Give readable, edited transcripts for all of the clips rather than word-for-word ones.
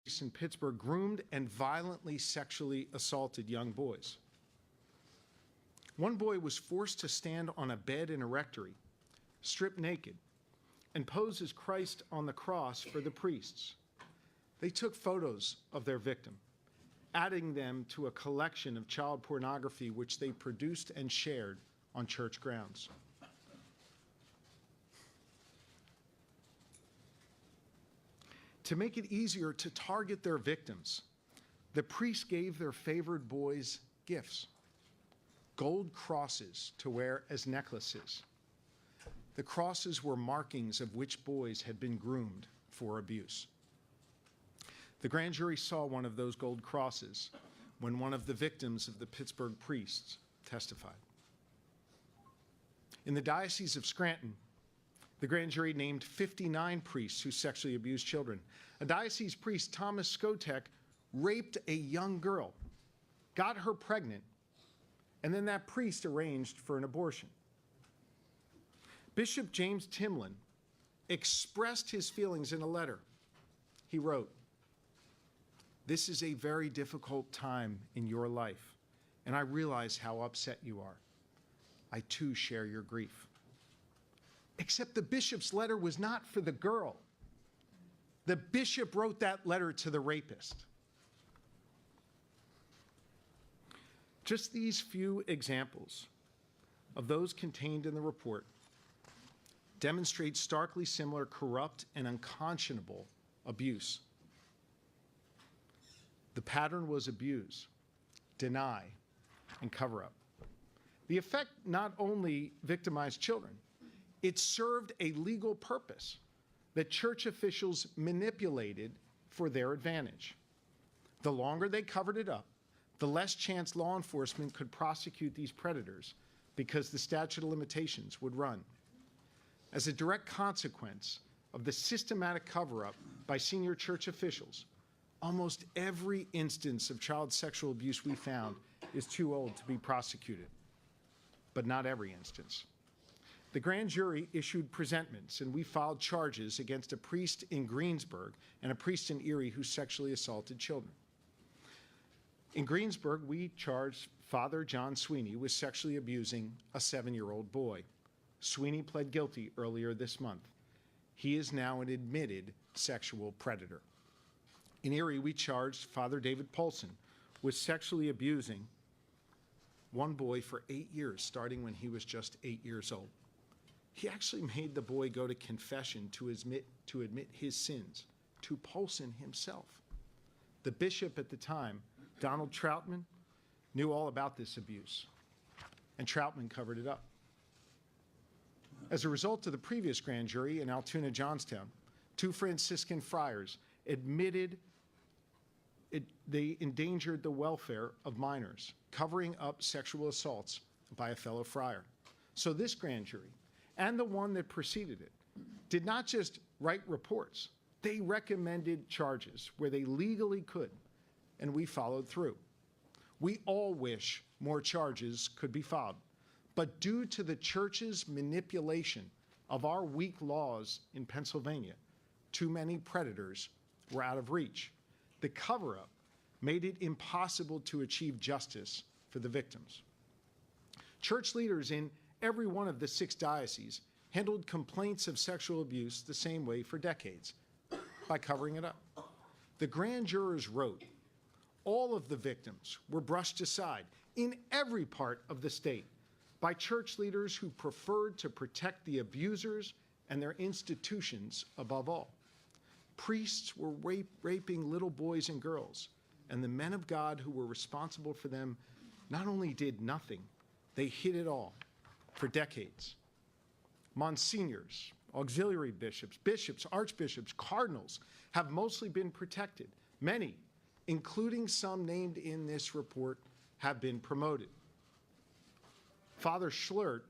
in Pittsburgh groomed and violently sexually assaulted young boys. One boy was forced to stand on a bed in a rectory, stripped naked, and pose as Christ on the cross for the priests. They took photos of their victim, adding them to a collection of child pornography which they produced and shared on church grounds. To make it easier to target their victims, the priests gave their favored boys gifts: gold crosses to wear as necklaces. The crosses were markings of which boys had been groomed for abuse. The grand jury saw one of those gold crosses when one of the victims of the Pittsburgh priests testified. In the Diocese of Scranton, the grand jury named 59 priests who sexually abused children. A diocese priest, Thomas Skotek, raped a young girl, got her pregnant, and then that priest arranged for an abortion. Bishop James Timlin expressed his feelings in a letter. He wrote, "This is a very difficult time in your life, and I realize how upset you are. I too share your grief." Except the bishop's letter was not for the girl. The bishop wrote that letter to the rapist. Just these few examples of those contained in the report demonstrate starkly similar corrupt and unconscionable abuse. The pattern was abuse, deny, and cover up. The effect not only victimized children, it served a legal purpose that church officials manipulated for their advantage. The longer they covered it up, the less chance law enforcement could prosecute these predators because the statute of limitations would run. As a direct consequence of the systematic cover-up by senior church officials, almost every instance of child sexual abuse we found is too old to be prosecuted, but not every instance. The grand jury issued presentments, and we filed charges against a priest in Greensburg and a priest in Erie who sexually assaulted children. In Greensburg, we charged Father John Sweeney with sexually abusing a 7-year-old boy. Sweeney pled guilty earlier this month. He is now an admitted sexual predator. In Erie, we charged Father David Paulson with sexually abusing one boy for 8 years, starting when he was just 8 years old. He actually made the boy go to confession to admit his sins to Paulson himself. The bishop at the time, Donald Troutman, knew all about this abuse, and Troutman covered it up. As a result of the previous grand jury in Altoona, Johnstown, 2 Franciscan friars admitted they endangered the welfare of minors, covering up sexual assaults by a fellow friar. So this grand jury, and the one that preceded it, did not just write reports, they recommended charges where they legally could, and we followed through. We all wish more charges could be filed, but due to the church's manipulation of our weak laws in Pennsylvania, too many predators were out of reach. The cover-up made it impossible to achieve justice for the victims. Church leaders in every one of the 6 dioceses handled complaints of sexual abuse the same way for decades, by covering it up. The grand jurors wrote, all of the victims were brushed aside in every part of the state by church leaders who preferred to protect the abusers and their institutions above all. Priests were raping little boys and girls, and the men of God who were responsible for them not only did nothing, they hid it all for decades. Monsignors, auxiliary bishops, bishops, archbishops, cardinals have mostly been protected. Many, including some named in this report, have been promoted. Father Schlert,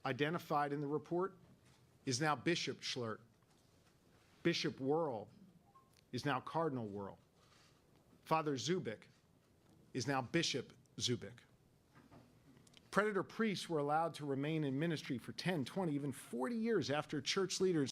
identified in the report, is now Bishop Schlert. Bishop Wuerl is now Cardinal Wuerl. Father Zubik is now Bishop Zubik. Predator priests were allowed to remain in ministry for 10, 20, even 40 years after church leaders